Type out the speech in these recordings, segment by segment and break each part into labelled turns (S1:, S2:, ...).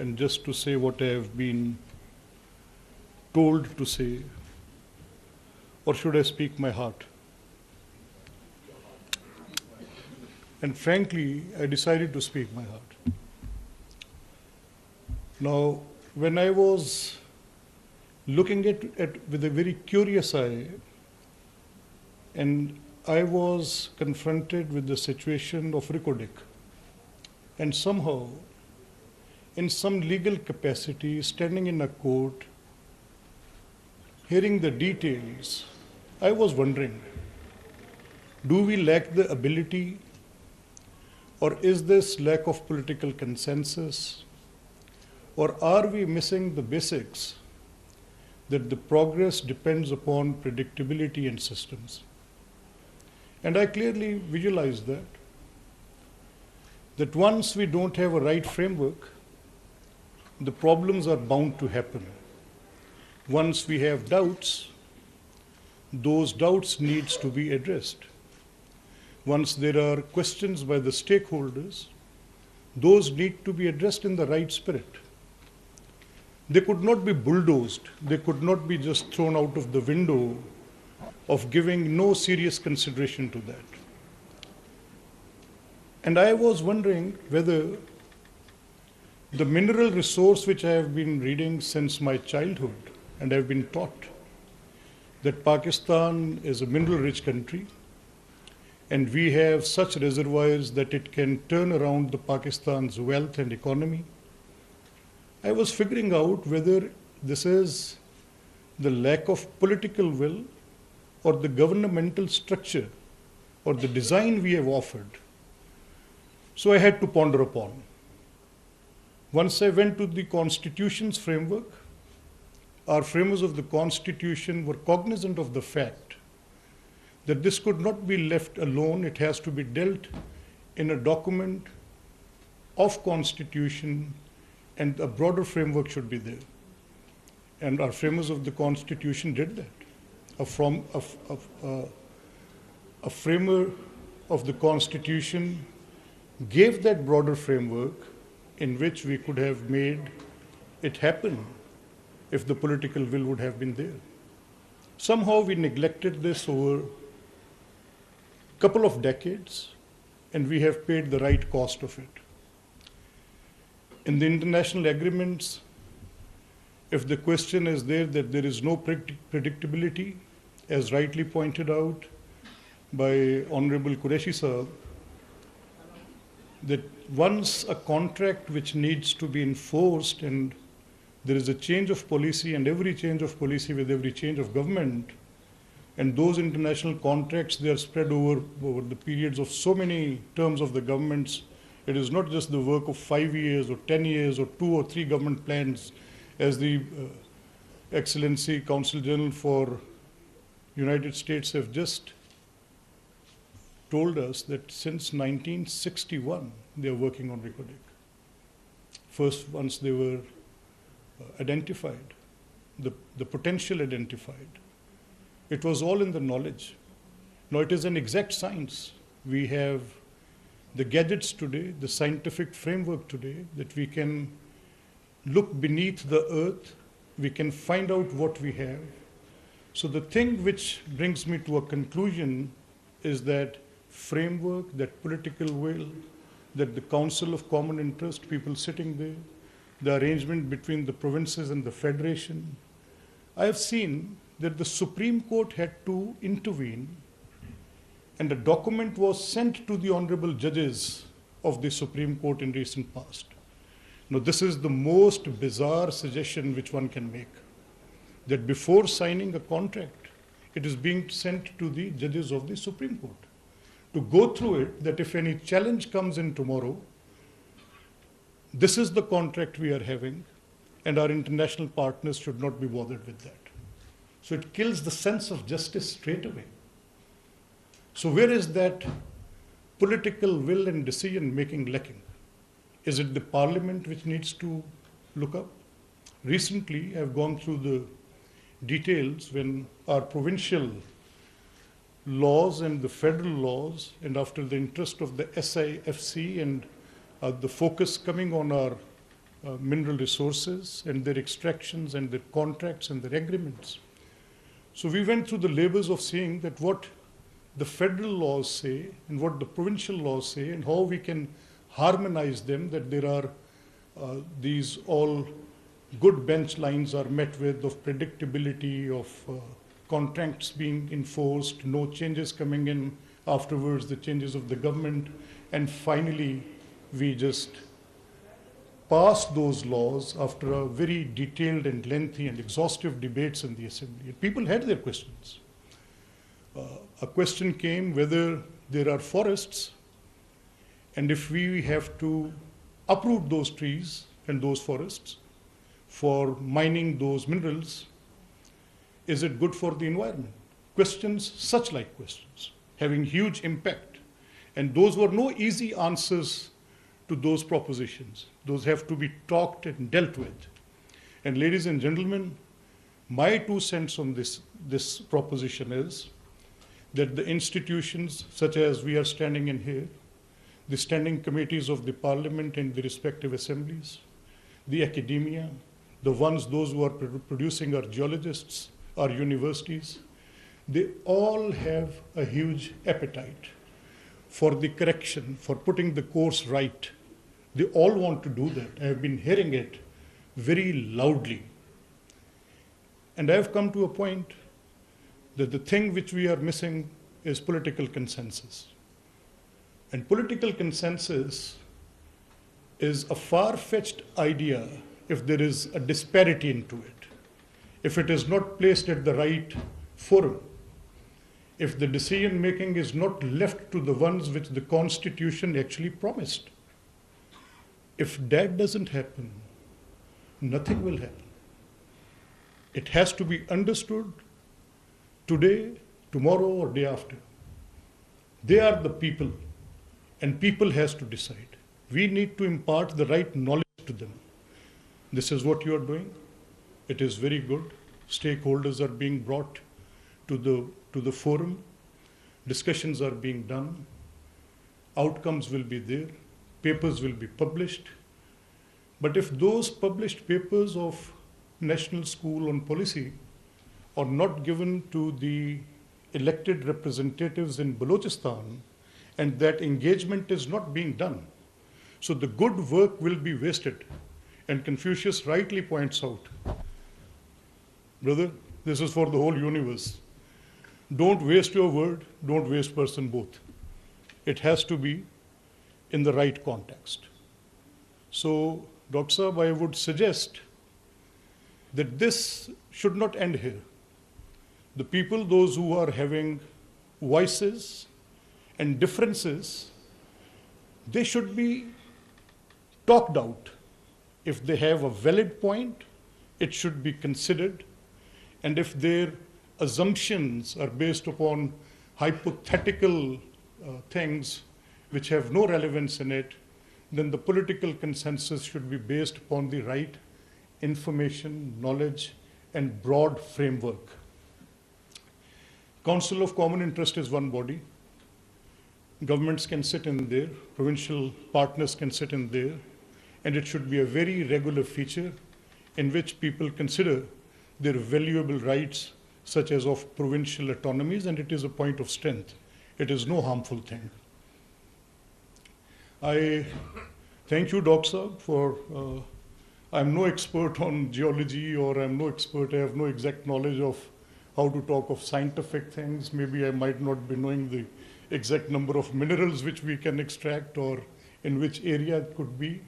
S1: and just to say what I have been told to say, or should I speak my heart? And frankly, I decided to speak my heart. Now, when I was looking at with a very curious eye, and I was confronted with the situation of recording, and somehow, in some legal capacity, standing in a court, hearing the details, I was wondering, do we lack the ability, or is this lack of political consensus, or are we missing the basics that the progress depends upon predictability and systems? And I clearly visualize that once we don't have a right framework, the problems are bound to happen. Once we have doubts, those doubts needs to be addressed. Once there are questions by the stakeholders, those need to be addressed in the right spirit. They could not be bulldozed. They could not be just thrown out of the window of giving no serious consideration to that. And I was wondering whether the mineral resource which I have been reading since my childhood, and I've been taught that Pakistan is a mineral-rich country, and we have such reservoirs that it can turn around the Pakistan's wealth and economy. I was figuring out whether this is the lack of political will or the governmental structure or the design we have offered. So I had to ponder upon. Once I went to the Constitution's framework, our framers of the Constitution were cognizant of the fact that this could not be left alone. It has to be dealt in a document of Constitution, and a broader framework should be there. And our framers of the Constitution did that. A framer of the Constitution gave that broader framework in which we could have made it happen if the political will would have been there. Somehow we neglected this over a couple of decades, and we have paid the right cost of it. In the international agreements, if the question is there that there is no predictability, as rightly pointed out by Honorable Qureshi Sahab, that once a contract which needs to be enforced and there is a change of policy, and every change of policy with every change of government, and those international contracts, they are spread over the periods of so many terms of the governments. It is not just the work of 5 years or 10 years or 2 or 3 government plans, as the Excellency Consul General for United States have just told us that since 1961 they are working on recording. First, once they were identified, the potential identified, it was all in the knowledge. Now it is an exact science. We have the gadgets today, the scientific framework today, that we can look beneath the earth, we can find out what we have. So the thing which brings me to a conclusion is that framework, that political will, that the Council of Common Interest, people sitting there, the arrangement between the provinces and the federation. I have seen that the Supreme Court had to intervene, and a document was sent to the honorable judges of the Supreme Court in recent past. Now, this is the most bizarre suggestion which one can make, that before signing a contract, it is being sent to the judges of the Supreme Court to go through it, that if any challenge comes in tomorrow, this is the contract we are having, and our international partners should not be bothered with that. So it kills the sense of justice straight away. So where is that political will and decision making lacking? Is it the parliament which needs to look up? Recently, I've gone through the details when our provincial laws and the federal laws, and after the interest of the SIFC and the focus coming on our mineral resources and their extractions and their contracts and their agreements. So we went through the labors of seeing that what the federal laws say and what the provincial laws say and how we can harmonize them, that there are these all good bench lines are met with of predictability, of contracts being enforced, no changes coming in afterwards, the changes of the government, and finally we just passed those laws after a very detailed and lengthy and exhaustive debates in the Assembly. People had their questions. A question came whether there are forests, and if we have to uproot those trees and those forests for mining those minerals, is it good for the environment? Questions, such like questions, having huge impact. And those were no easy answers to those propositions. Those have to be talked and dealt with. And ladies and gentlemen, my 2 cents on this proposition is that the institutions, such as we are standing in here, the standing committees of the parliament and the respective assemblies, the academia, those who are producing our geologists, our universities, they all have a huge appetite for the correction, for putting the course right. They all want to do that. I have been hearing it very loudly. And I have come to a point that the thing which we are missing is political consensus. And political consensus is a far-fetched idea if there is a disparity into it, if it is not placed at the right forum, if the decision-making is not left to the ones which the Constitution actually promised. If that doesn't happen, nothing will happen. It has to be understood today, tomorrow, or day after. They are the people, and people has to decide. We need to impart the right knowledge to them. This is what you are doing. It is very good. Stakeholders are being brought to the forum. Discussions are being done. Outcomes will be there. Papers will be published. But if those published papers of National School on Policy are not given to the elected representatives in Balochistan, and that engagement is not being done, so the good work will be wasted. And Confucius rightly points out, brother, this is for the whole universe. Don't waste your word, don't waste person both. It has to be in the right context. So, Dr. Saab, I would suggest that this should not end here. The people, those who are having voices and differences, they should be talked out. If they have a valid point, it should be considered. And if their assumptions are based upon hypothetical things which have no relevance in it, then the political consensus should be based upon the right information, knowledge, and broad framework. Council of Common Interest is one body. Governments can sit in there, provincial partners can sit in there, and it should be a very regular feature in which people consider their valuable rights, such as of provincial autonomies, and it is a point of strength. It is no harmful thing. I thank you, Dr. Saab, for, I'm no expert on geology, or I'm no expert, I have no exact knowledge of how to talk of scientific things. Maybe I might not be knowing the exact number of minerals which we can extract or in which area it could be.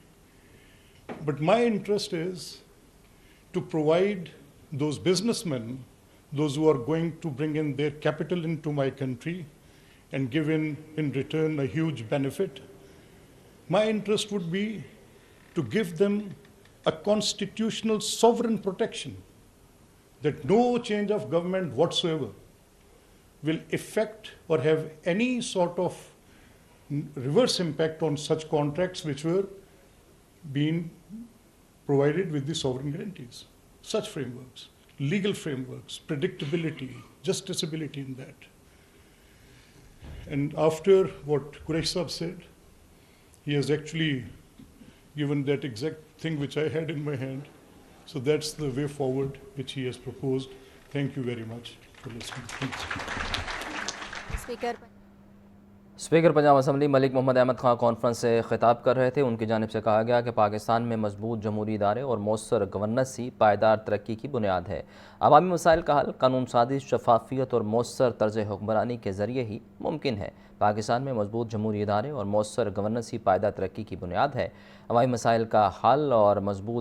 S1: But my interest is to provide those businessmen, those who are going to bring in their capital into my country and give in return a huge benefit. My interest would be to give them a constitutional sovereign protection, that no change of government whatsoever will affect or have any sort of reverse impact on such contracts which were being provided with the sovereign guarantees. Such frameworks, legal frameworks, predictability, justiciability in that. And after what Quraish Saab said, he has actually given that exact thing which I had in my hand. So that's the way forward which he has proposed. Thank you very much for listening. Thanks.
S2: Speaker Punjab assembly Malik Mohammad Ahmad Khan conference से खिताब कर रहे थे। उनकी जानिब से कहा गया कि पाकिस्तान में मजबूत जमहूरी इदारे और मौसर गवर्नेंस ही पायदार तरक्की की बुनियाद है। अवामी मसाइल का हल कानून साजी, शफाफियत और मौसर तर्ज हुक्मरानी के ज़रिए ही मुमकिन है। पाकिस्तान में मजबूत जमहूरी इदारे और मौसर गवर्नेंस ही पायदार तरक्की की बुनियाद है। अवामी मसाइल का हल और मजबूत